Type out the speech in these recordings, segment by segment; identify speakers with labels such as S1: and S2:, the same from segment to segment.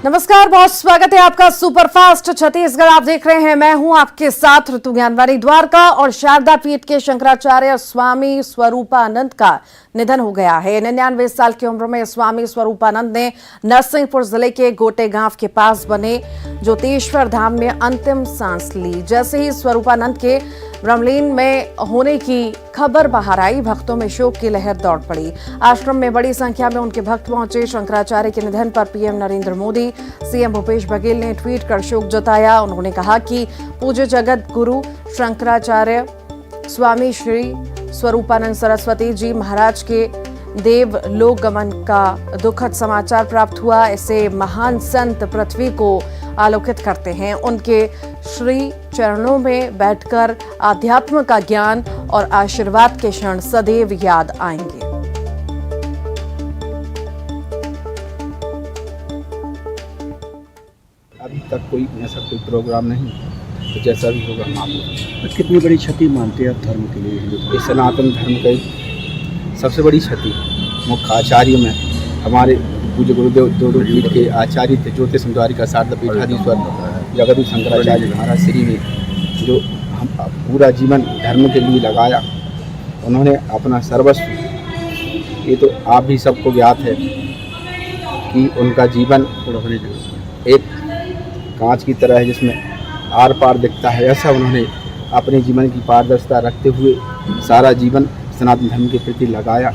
S1: नमस्कार, बहुत स्वागत है आपका सुपरफास्ट छत्तीसगढ़। आप देख रहे हैं, मैं हूं आपके साथ ऋतु ज्ञानवाणी। द्वारका और शारदा पीठ के शंकराचार्य स्वामी स्वरूपानंद का निधन हो गया है। 99 साल की उम्र में स्वामी स्वरूपानंद ने नरसिंहपुर जिले के गोटे गांव के पास बने ज्योतेश्वर धाम में अंतिम सांस ली। जैसे ही स्वरूपानंद के ब्रह्मलीन में होने की खबर बाहर आई, भक्तों में शोक की लहर दौड़ पड़ी। आश्रम में बड़ी संख्या में उनके भक्त पहुंचे। शंकराचार्य के निधन पर पीएम नरेंद्र मोदी, सीएम भूपेश बघेल ने ट्वीट कर शोक जताया। उन्होंने कहा कि पूज्य जगत गुरु शंकराचार्य स्वामी श्री स्वरूपानंद सरस्वती जी महाराज के देव लोक गमन का दुखद समाचार प्राप्त हुआ। ऐसे महान संत पृथ्वी को आलोकित करते हैं। उनके श्री चरणों में बैठकर आध्यात्म का ज्ञान और आशीर्वाद के क्षण सदैव याद आएंगे।
S2: अभी तक कोई ऐसा कोई प्रोग्राम नहीं, तो जैसा भी होगा मालूम।
S3: कितनी बड़ी क्षति मानते हैं आप धर्म के लिए? हिंदू
S2: इस सनातन धर्म की सबसे बड़ी क्षति मुख्य आचार्य में हमारे पूज्य गुरुदेव दो पीठ के आचार्य थे। ज्योतिष द्वारिका शारदा पीठाधीश्वर जगदीश शंकराचार्य महाराज श्री ने जो हम पूरा जीवन धर्म के लिए लगाया, उन्होंने अपना सर्वस्व, ये तो आप भी सबको ज्ञात है कि उनका जीवन एक कांच की तरह है जिसमें आर पार दिखता है। ऐसा उन्होंने अपने जीवन की पारदर्शिता रखते हुए सारा जीवन सनातन धर्म के प्रति लगाया।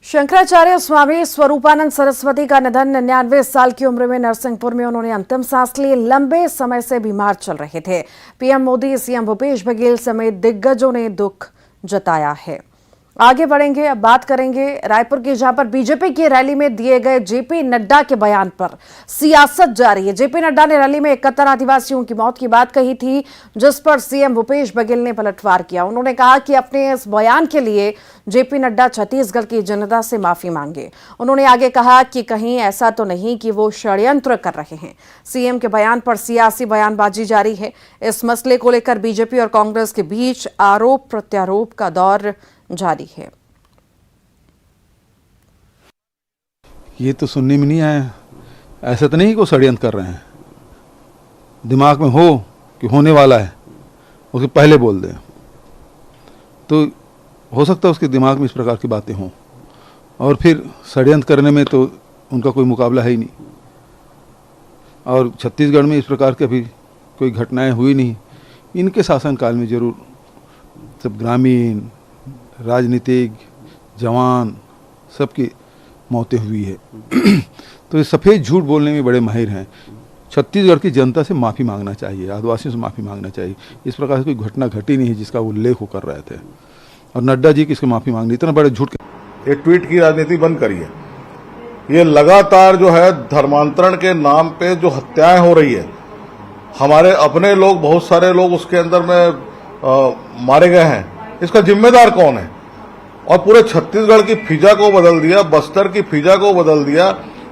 S1: शंकराचार्य स्वामी स्वरूपानंद सरस्वती का निधन। 99 साल की उम्र में नरसिंहपुर में उन्होंने अंतिम सांस ली। लंबे समय से बीमार चल रहे थे। पीएम मोदी, सीएम भूपेश बघेल समेत दिग्गजों ने दुख जताया है। आगे बढ़ेंगे, अब बात करेंगे रायपुर की, जहां पर बीजेपी की रैली में दिए गए जेपी नड्डा के बयान पर सियासत जारी है। जेपी नड्डा ने रैली में 71 आदिवासियों की मौत की बात कही थी, जिस पर सीएम भूपेश बघेल ने पलटवार किया। उन्होंने कहा कि अपने इस बयान के लिए जेपी नड्डा छत्तीसगढ़ की जनता से माफी मांगे। उन्होंने आगे कहा कि कहीं ऐसा तो नहीं कि वो षड्यंत्र कर रहे हैं। सीएम के बयान पर सियासी बयानबाजी जारी है। इस मसले को लेकर बीजेपी और कांग्रेस के बीच आरोप प्रत्यारोप का दौर जारी है।
S4: ये तो सुनने में नहीं आया, ऐसा तो नहीं कि वो षड्यंत्र कर रहे हैं। दिमाग में हो कि होने वाला है, उसके पहले बोल दें, तो हो सकता है उसके दिमाग में इस प्रकार की बातें हों, और फिर षड्यंत्र करने में तो उनका कोई मुकाबला है ही नहीं। और छत्तीसगढ़ में इस प्रकार की अभी कोई घटनाएं हुई नहीं। इनके शासनकाल में जरूर सब ग्रामीण, राजनीतिक, जवान, सबकी मौतें हुई है। तो ये सफ़ेद झूठ बोलने में बड़े माहिर हैं। छत्तीसगढ़ की जनता से माफ़ी मांगना चाहिए, आदिवासियों से माफ़ी मांगना चाहिए। इस प्रकार से कोई घटना घटी नहीं है जिसका उल्लेख वो कर रहे थे, और नड्डा जी किसको माफ़ी मांगनी, इतना बड़े झूठ।
S5: ये ट्वीट की राजनीति बंद करिए। ये लगातार जो है धर्मांतरण के नाम पे जो हत्याएं हो रही है, हमारे अपने लोग, बहुत सारे लोग उसके अंदर में मारे गए हैं। इसका जिम्मेदार कौन है? और पूरे छत्तीसगढ़ की फिजा को बदल दिया, बस्तर की फिजा को बदल दिया।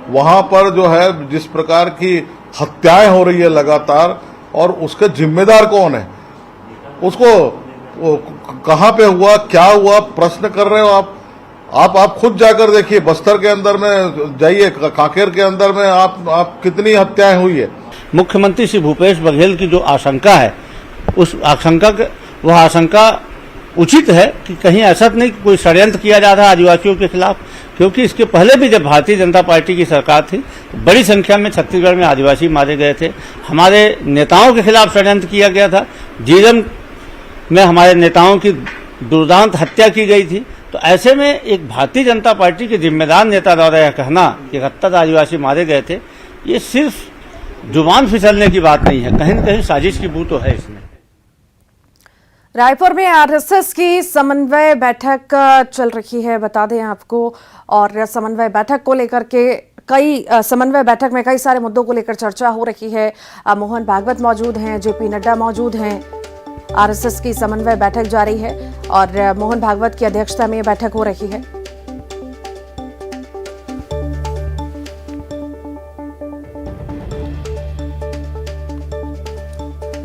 S5: वहां पर जो है जिस प्रकार की हत्याएं हो रही है लगातार, और उसके जिम्मेदार कौन है? उसको कहां पे हुआ, क्या हुआ, प्रश्न कर रहे हो आप खुद जाकर देखिए। बस्तर के अंदर में जाइए, कांकेर के अंदर में आप कितनी हत्याएं हुई है।
S3: मुख्यमंत्री श्री भूपेश बघेल की जो आशंका है, उस आशंका वह आशंका उचित है कि कहीं ऐसा नहीं कि कोई षड्यंत्र किया जा रहा है आदिवासियों के खिलाफ, क्योंकि इसके पहले भी जब भारतीय जनता पार्टी की सरकार थी तो बड़ी संख्या में छत्तीसगढ़ में आदिवासी मारे गए थे। हमारे नेताओं के खिलाफ षड्यंत्र किया गया था। जीरम में हमारे नेताओं की दुर्दांत हत्या की गई थी। तो ऐसे में एक भारतीय जनता पार्टी के जिम्मेदार नेता द्वारा यह कहना कि 71 आदिवासी मारे गए थे, ये सिर्फ जुबान फिसलने की बात नहीं है, कहीं न कहीं साजिश की बू तो है इसमें।
S1: रायपुर में आरएसएस की समन्वय बैठक चल रही है, बता दें आपको। और समन्वय बैठक को लेकर के समन्वय बैठक में कई सारे मुद्दों को लेकर चर्चा हो रही है। मोहन भागवत मौजूद हैं, जेपी नड्डा मौजूद हैं। आरएसएस की समन्वय बैठक जारी है और मोहन भागवत की अध्यक्षता में यह बैठक हो रही है।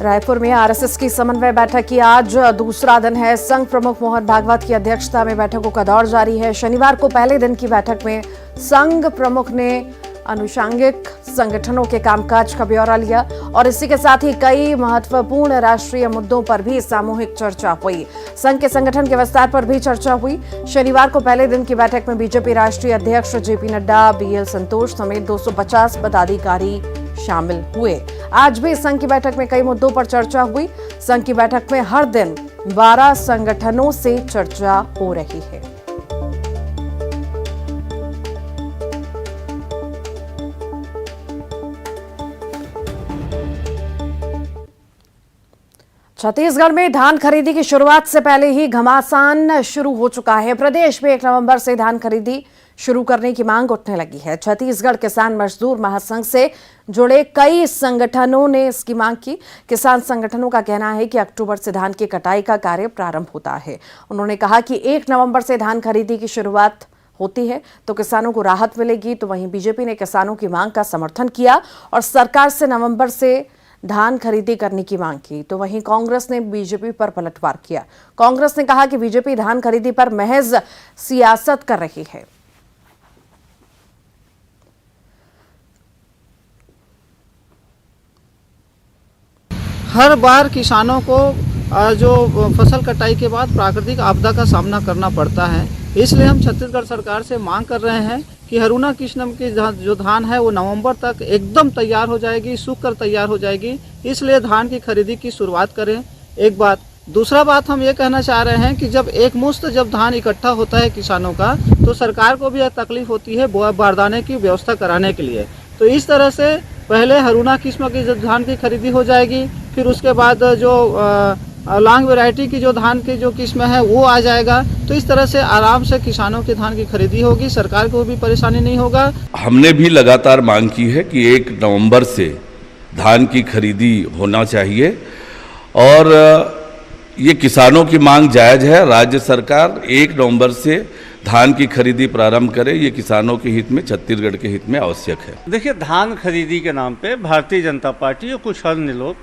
S1: रायपुर में आरएसएस की समन्वय बैठक की आज दूसरा दिन है। संघ प्रमुख मोहन भागवत की अध्यक्षता में बैठकों का दौर जारी है। शनिवार को पहले दिन की बैठक में संघ प्रमुख ने अनुषंगिक संगठनों के कामकाज का ब्यौरा लिया और इसी के साथ ही कई महत्वपूर्ण राष्ट्रीय मुद्दों पर भी सामूहिक चर्चा हुई। संघ के संगठन के विस्तार पर भी चर्चा हुई। शनिवार को पहले दिन की बैठक में बीजेपी राष्ट्रीय अध्यक्ष जेपी नड्डा, बीएल संतोष समेत 250 पदाधिकारी शामिल हुए। आज भी संघ की बैठक में कई मुद्दों पर चर्चा हुई। संघ की बैठक में हर दिन 12 संगठनों से चर्चा हो रही है। छत्तीसगढ़ में धान खरीदी की शुरुआत से पहले ही घमासान शुरू हो चुका है। प्रदेश में 1 नवंबर से धान खरीदी शुरू करने की मांग उठने लगी है। छत्तीसगढ़ किसान मजदूर महासंघ से जुड़े कई संगठनों ने इसकी मांग की। किसान संगठनों का कहना है कि अक्टूबर से धान की कटाई का कार्य प्रारंभ होता है। उन्होंने कहा कि 1 नवंबर से धान खरीदी की शुरुआत होती है तो किसानों को राहत मिलेगी। तो वहीं बीजेपी ने किसानों की मांग का समर्थन किया और सरकार से नवंबर से धान खरीदी करने की मांग की। तो वहीं कांग्रेस ने बीजेपी पर पलटवार किया। कांग्रेस ने कहा कि बीजेपी धान खरीदी पर महज सियासत कर रही है।
S6: हर बार किसानों को जो फसल कटाई के बाद प्राकृतिक आपदा का सामना करना पड़ता है, इसलिए हम छत्तीसगढ़ सरकार से मांग कर रहे हैं कि अरुणा किस्म की जो धान है वो नवंबर तक एकदम तैयार हो जाएगी, सूख कर तैयार हो जाएगी। इसलिए धान की खरीदी की शुरुआत करें। एक बात। दूसरा बात हम ये कहना चाह रहे हैं कि जब एक मुश्त जब धान इकट्ठा होता है किसानों का, तो सरकार को भी यह तकलीफ होती है बारदाने की व्यवस्था कराने के लिए। तो इस तरह से पहले अरुणा किस्म की जब धान की खरीदी हो जाएगी, फिर उसके बाद जो लॉन्ग वैरायटी की जो धान की जो किस्म है वो आ जाएगा। तो इस तरह से आराम से किसानों की धान की खरीदी होगी, सरकार को भी परेशानी नहीं होगा।
S7: हमने भी लगातार मांग की है कि 1 नवंबर से धान की खरीदी होना चाहिए और ये किसानों की मांग जायज़ है। राज्य सरकार 1 नवंबर से धान की खरीदी प्रारंभ करे, ये किसानों के हित में, छत्तीसगढ़ के हित में आवश्यक है।
S3: देखिए, धान खरीदी के नाम पे भारतीय जनता पार्टी और कुछ अन्य लोग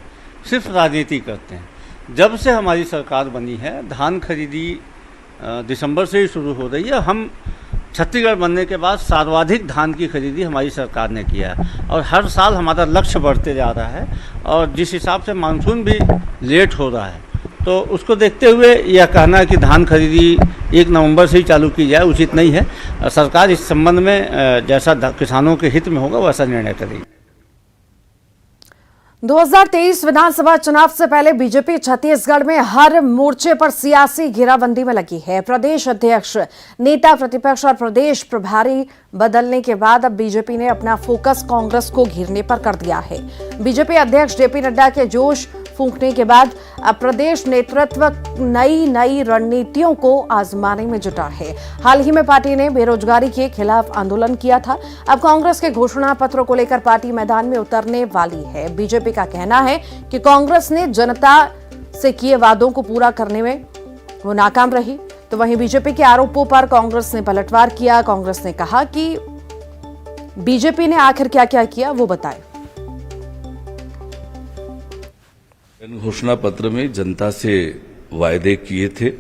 S3: सिर्फ राजनीति करते हैं। जब से हमारी सरकार बनी है, धान खरीदी दिसंबर से ही शुरू हो रही है। हम छत्तीसगढ़ बनने के बाद सर्वाधिक धान की खरीदी हमारी सरकार ने किया है और हर साल हमारा लक्ष्य बढ़ते जा रहा है। और जिस हिसाब से मानसून भी लेट हो रहा है, तो उसको देखते हुए यह कहना है कि धान खरीदी 1 नवंबर से ही चालू की जाए उचित नहीं है। सरकार इस संबंध में जैसा किसानों के हित में होगा वैसा निर्णय करेगी।
S1: 2023 विधानसभा चुनाव से पहले बीजेपी छत्तीसगढ़ में हर मोर्चे पर सियासी घेराबंदी में लगी है। प्रदेश अध्यक्ष, नेता प्रतिपक्ष और प्रदेश प्रभारी बदलने के बाद अब बीजेपी ने अपना फोकस कांग्रेस को घेरने पर कर दिया है। बीजेपी अध्यक्ष जेपी नड्डा के जोश फूंकने के बाद अब प्रदेश नेतृत्व नई रणनीतियों को आजमाने में जुटा है। हाल ही में पार्टी ने बेरोजगारी के खिलाफ आंदोलन किया था। अब कांग्रेस के घोषणा पत्र को लेकर पार्टी मैदान में उतरने वाली है। बीजेपी का कहना है कि कांग्रेस ने जनता से किए वादों को पूरा करने में वो नाकाम रही। तो वहीं बीजेपी के आरोपों पर कांग्रेस ने पलटवार किया। कांग्रेस ने कहा कि बीजेपी ने आखिर क्या क्या किया वो बताए।
S7: घोषणा पत्र में जनता से वायदे किए थे,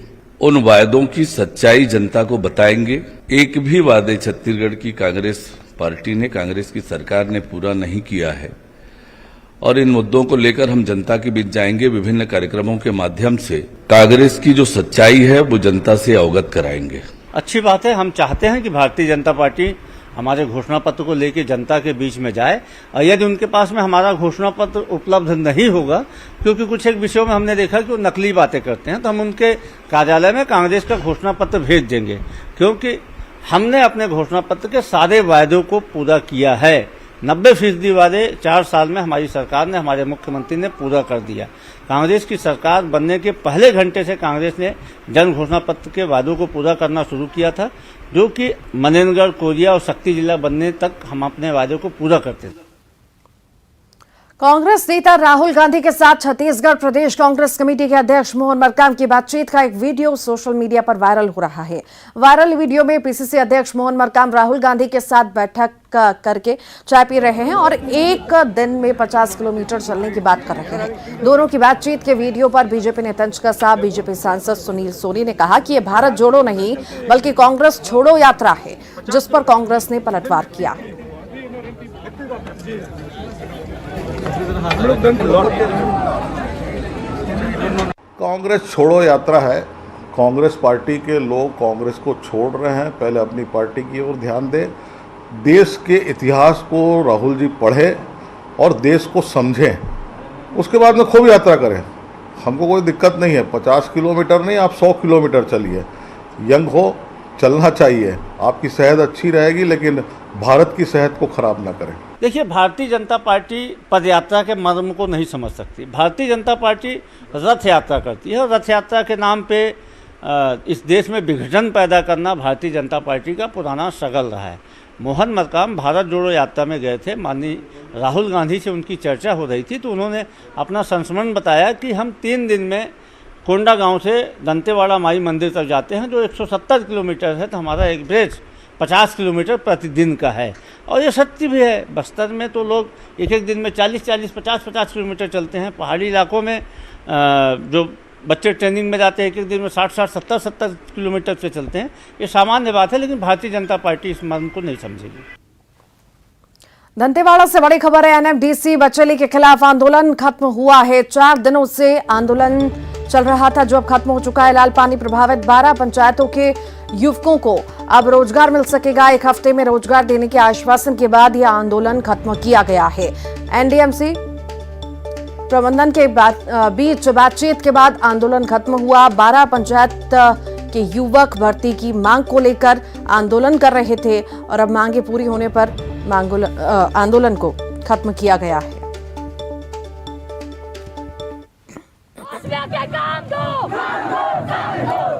S7: उन वायदों की सच्चाई जनता को बताएंगे। एक भी वादे छत्तीसगढ़ की कांग्रेस पार्टी ने, कांग्रेस की सरकार ने पूरा नहीं किया है और इन मुद्दों को लेकर हम जनता के बीच जाएंगे। विभिन्न कार्यक्रमों के माध्यम से कांग्रेस की जो सच्चाई है वो जनता से अवगत कराएंगे।
S3: अच्छी बात है। हम चाहते हैं कि भारतीय जनता पार्टी हमारे घोषणा पत्र को लेकर जनता के बीच में जाए और यदि उनके पास में हमारा घोषणा पत्र उपलब्ध नहीं होगा, क्योंकि कुछ एक विषयों में हमने देखा कि वो नकली बातें करते हैं, तो हम उनके कार्यालय में कांग्रेस का घोषणा पत्र भेज देंगे, क्योंकि हमने अपने घोषणा पत्र के सारे वायदों को पूरा किया है। 90% वादे 4 साल में हमारी सरकार ने, हमारे मुख्यमंत्री ने पूरा कर दिया। कांग्रेस की सरकार बनने के पहले घंटे से कांग्रेस ने जन घोषणा पत्र के वादों को पूरा करना शुरू किया था, जो कि मनेन्द्रगढ़, कोरिया और शक्ति जिला बनने तक हम अपने वादों को पूरा करते थे।
S1: कांग्रेस नेता राहुल गांधी के साथ छत्तीसगढ़ प्रदेश कांग्रेस कमेटी के अध्यक्ष मोहन मरकाम की बातचीत का एक वीडियो सोशल मीडिया पर वायरल हो रहा है। वायरल वीडियो में पीसीसी अध्यक्ष मोहन मरकाम राहुल गांधी के साथ बैठक करके चाय पी रहे हैं और एक दिन में 50 किलोमीटर चलने की बात कर रहे हैं। दोनों की बातचीत के वीडियो पर बीजेपी नेता तंजका साहब, बीजेपी सांसद सुनील सोनी ने कहा कि यह भारत जोड़ो नहीं बल्कि कांग्रेस छोड़ो यात्रा है, जिस पर कांग्रेस ने पलटवार किया।
S5: कांग्रेस छोड़ो यात्रा है। कांग्रेस पार्टी के लोग कांग्रेस को छोड़ रहे हैं, पहले अपनी पार्टी की ओर ध्यान दें। देश के इतिहास को राहुल जी पढ़े और देश को समझें, उसके बाद में खूब यात्रा करें। हमको कोई दिक्कत नहीं है, 50 किलोमीटर नहीं, आप 100 किलोमीटर चलिए। यंग हो, चलना चाहिए, आपकी सेहत अच्छी रहेगी, लेकिन भारत की सेहत को खराब ना करें।
S3: देखिए, भारतीय जनता पार्टी पदयात्रा के मर्म को नहीं समझ सकती। भारतीय जनता पार्टी रथ यात्रा करती है और रथ यात्रा के नाम पे इस देश में विघटन पैदा करना भारतीय जनता पार्टी का पुराना स्ट्रगल रहा है। मोहन मरकाम भारत जोड़ो यात्रा में गए थे, माननीय राहुल गांधी से उनकी चर्चा हो रही थी, तो उन्होंने अपना संस्मरण बताया कि हम 3 दिन में कोंडागांव से दंतेवाड़ा माई मंदिर तक जाते हैं, जो 170 किलोमीटर है, तो हमारा एवरेज 50 किलोमीटर प्रतिदिन का है। और ये सत्य भी है। बस्तर में तो लोग एक दिन में 40-40, 50-50 किलोमीटर चलते हैं। पहाड़ी इलाकों में जो बच्चे ट्रेनिंग में जाते हैं, एक दिन में 60-60, 70-70 किलोमीटर से चलते हैं। ये सामान्य बात है, लेकिन भारतीय जनता पार्टी इस मर्म को नहीं समझेगी।
S1: दंतेवाड़ा से बड़ी खबर है। एनएमडीसी बचेली के खिलाफ आंदोलन खत्म हुआ है। 4 दिनों से आंदोलन चल रहा था, जो अब खत्म हो चुका है। लाल पानी प्रभावित 12 पंचायतों के युवकों को अब रोजगार मिल सकेगा। 1 हफ्ते में रोजगार देने के आश्वासन के बाद यह आंदोलन खत्म किया गया है। एनडीएमसी प्रबंधन के बीच बातचीत के बाद आंदोलन खत्म हुआ। 12 पंचायत के युवक भर्ती की मांग को लेकर आंदोलन कर रहे थे और अब मांगे पूरी होने पर आंदोलन को खत्म किया गया है।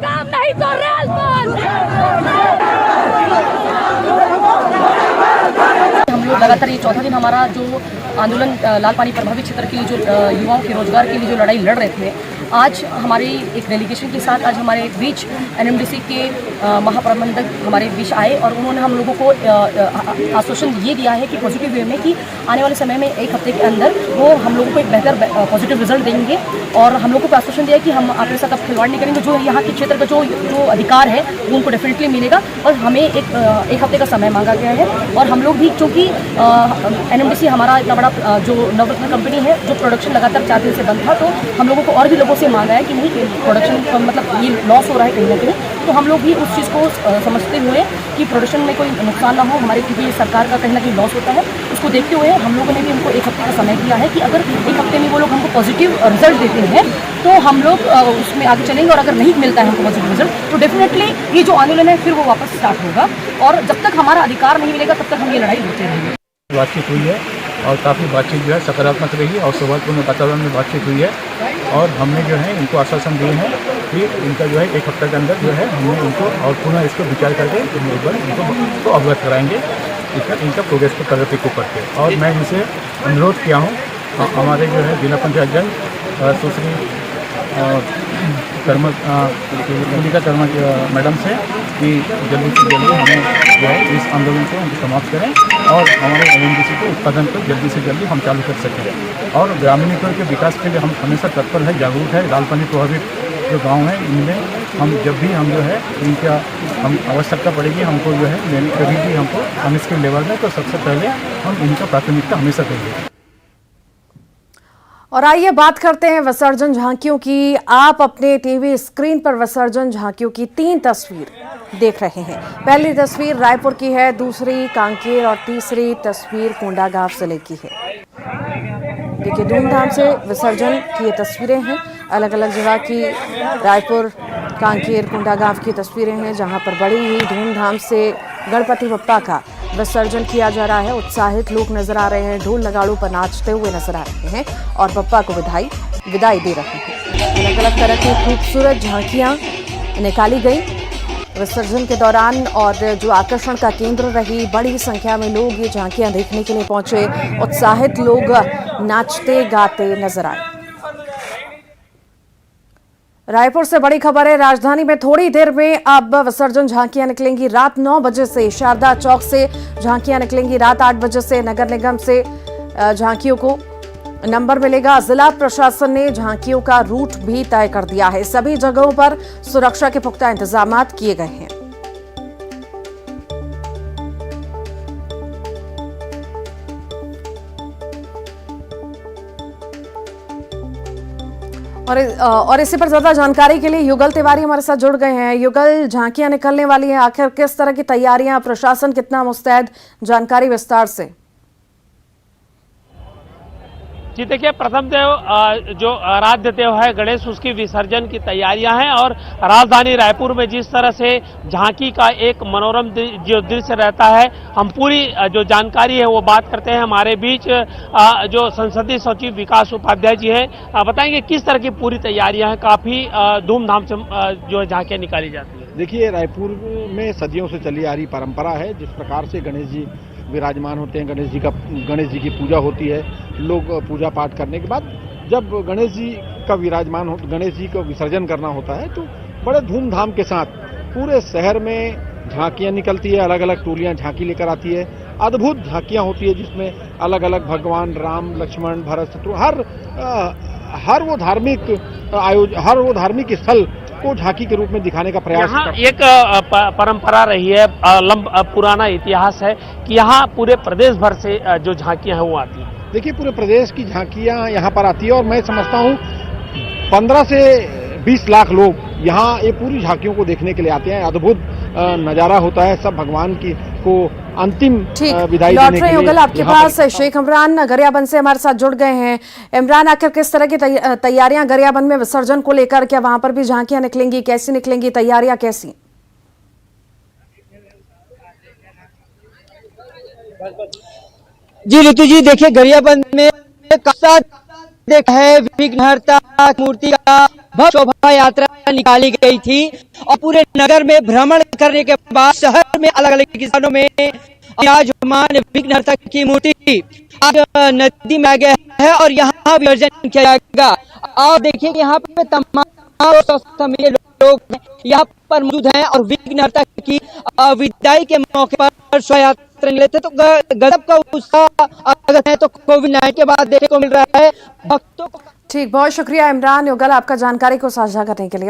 S8: काम नहीं तो रेल हम लोग लगातार ये 14 दिन हमारा जो आंदोलन लाल पानी प्रभावित क्षेत्र के लिए जो युवाओं के रोजगार के लिए जो लड़ाई लड़ रहे थे, आज हमारे एक डेलीगेशन के साथ आज हमारे बीच एनएमडीसी के महाप्रबंधक हमारे बीच आए और उन्होंने हम लोगों को आश्वासन ये दिया है कि पॉजिटिव वे में कि आने वाले समय में 1 हफ्ते के अंदर वो हम लोगों को एक बेहतर पॉजिटिव रिजल्ट देंगे। और हम लोगों को आश्वासन दिया कि हम आपके साथ अब खिलवाड़ नहीं करेंगे। जो यहाँ के क्षेत्र का जो अधिकार है वो उनको डेफिनेटली मिलेगा। और हमें एक हफ्ते का समय मांगा गया है। और हम लोग भी, चूँकि एनएमडीसी हमारा इतना बड़ा जो नवरत्न कंपनी है, जो प्रोडक्शन लगातार 4 दिन से बंद था, तो हम लोगों को और भी लोगों से मांगा है कि नहीं, प्रोडक्शन मतलब ये लॉस हो रहा है कहीं ना कहीं। तो हम लोग भी उस चीज़ को समझते हुए कि प्रोडक्शन में कोई नुकसान ना हो हमारे, क्योंकि सरकार का कहीं ना कहीं लॉस होता है, उसको देखते हुए हम लोगों ने भी उनको 1 हफ्ते का समय दिया है कि अगर 1 हफ्ते में वो लोग हमको पॉजिटिव रिजल्ट देते हैं तो हम लोग उसमें आगे चलेंगे। और अगर नहीं मिलता है हमको पॉजिटिव रिजल्ट तो डेफिनेटली ये जो आंदोलन है फिर वो वापस स्टार्ट होगा। और जब तक हमारा अधिकार नहीं मिलेगा तब तक हम ये लड़ाई लड़ते रहेंगे।
S9: बातचीत हुई है और काफ़ी बातचीत जो है सकारात्मक रही और सौहार्दपूर्ण वातावरण में बातचीत हुई है। और हमने जो है इनको आश्वासन दिए हैं कि इनका जो है 1 हफ्ते के अंदर जो है हमने इनको और पुनः इसको विचार करके एक बार इनको अवगत कराएंगे इनका प्रोग्रेस को, प्रगति को करके। और मैं इनसे अनुरोध किया हूँ हमारे जो है जिला पंचायत जज सुश्री मल्लिका कर्मा मैडम से कि जल्दी से जल्दी हमें जो है इस आंदोलन को हम समाप्त करें और हमारे एनएमडीसी के उत्पादन को जल्दी से जल्दी हम चालू कर सकें। और ग्रामीणों के विकास के लिए हम हमेशा तत्पर है, जागरूक है। लाल पानी प्रभावित जो गांव हैं इनमें हम जब भी हम जो है इनका हम आवश्यकता पड़ेगी हमको जो है कभी भी हमको अनस्किल्ड लेवल में, तो सबसे पहले हम इनका प्राथमिकता हमेशा देंगे।
S1: और आइए बात करते हैं विसर्जन झांकियों की। आप अपने टीवी स्क्रीन पर विसर्जन झांकियों की 3 तस्वीर देख रहे हैं। पहली तस्वीर रायपुर की है, दूसरी कांकेर और तीसरी तस्वीर कोंडागांव जिले की है। देखिए, धूमधाम से विसर्जन की ये तस्वीरें हैं। अलग अलग जगह की रायपुर, कांकेर, कोंडागांव की तस्वीरें हैं, जहां पर बड़ी ही धूमधाम से गणपति बप्पा का विसर्जन किया जा रहा है। उत्साहित लोग नजर आ रहे हैं, ढोल नगाड़ों पर नाचते हुए नजर आ रहे हैं और बप्पा को विदाई दे रहे हैं। अलग अलग तरह की खूबसूरत झांकियां निकाली गई विसर्जन के दौरान और जो आकर्षण का केंद्र रही, बड़ी संख्या में लोग ये झांकियां देखने के लिए पहुंचे। उत्साहित लोग नाचते गाते नजर आए। रायपुर से बड़ी खबर है। राजधानी में थोड़ी देर में अब विसर्जन झांकियां निकलेंगी। रात 9 बजे से शारदा चौक से झांकियां निकलेंगी। रात 8 बजे से नगर निगम से झांकियों को नंबर मिलेगा। जिला प्रशासन ने झांकियों का रूट भी तय कर दिया है। सभी जगहों पर सुरक्षा के पुख्ता इंतजाम किए गए हैं। और इसी पर ज्यादा जानकारी के लिए युगल तिवारी हमारे साथ जुड़ गए हैं। युगल, झांकियां निकलने वाली हैं, आखिर किस तरह की तैयारियां, प्रशासन कितना मुस्तैद, जानकारी विस्तार से।
S10: जी देखिए, प्रथम देव जो आराध्य देव है गणेश, उसकी विसर्जन की तैयारियां हैं और राजधानी रायपुर में जिस तरह से झांकी का एक मनोरम जो दृश्य रहता है, हम पूरी जो जानकारी है वो बात करते हैं। हमारे बीच जो संसदीय सचिव विकास उपाध्याय जी हैं, बताएंगे किस तरह की पूरी तैयारियां हैं। काफी धूमधाम से जो है झांकियां निकाली जाती है।
S11: देखिए, रायपुर में सदियों से चली आ रही परंपरा है, जिस प्रकार से गणेश जी विराजमान होते हैं, गणेश जी की पूजा होती है। लोग पूजा पाठ करने के बाद जब गणेश जी को विसर्जन करना होता है तो बड़े धूमधाम के साथ पूरे शहर में झांकियां निकलती है। अलग अलग टोलियां झांकी लेकर आती है। अद्भुत झांकियां होती है जिसमें अलग अलग भगवान राम, लक्ष्मण, भरत, शत्रु हर वो धार्मिक स्थल को झांकी के रूप में दिखाने का प्रयास
S10: एक परंपरा रही है, पुराना इतिहास है कि यहाँ पूरे प्रदेश भर से जो झांकियां हैं वो आती हैं।
S11: देखिए, पूरे प्रदेश की झांकियां यहाँ पर आती है और मैं समझता हूँ 15 से 20 लाख लोग यहाँ ये पूरी झांकियों को देखने के लिए आते हैं। अद्भुत नजारा होता है। सब भगवान को अंतिम विदाई देने के लिए।
S1: युगल, आपके पास शेख इमरान गरियाबंद से हमारे साथ जुड़ गए हैं। इमरान, आखिर किस तरह की तैयारियां गरियाबंद में विसर्जन को लेकर, क्या वहां पर भी झांकियां निकलेंगी, कैसी निकलेंगी, तैयारियां कैसी?
S12: जी ऋतु जी, देखिए गरियाबंद में देखा है विघ्नहर्ता मूर्ति का शोभा यात्रा निकाली गई थी और पूरे नगर में भ्रमण करने के बाद शहर में अलग अलग स्थानों में विराजमान विघ्नहर्ता की मूर्ति आज नदी में आ गया है और यहाँ विसर्जन किया जाएगा। और देखिए कि यहाँ पे तमाम लोग यहाँ पर मौजूद हैं और विघ्नहर्ता की विदाई के मौके पर शोभा यात्रा निकले थे। तो गजब का उत्साह अगर है तो कोविड-19 के बाद देखने को मिल रहा है भक्तों को।
S1: ठीक, बहुत शुक्रिया इमरान युगल आपका जानकारी को साझा करने के लिए।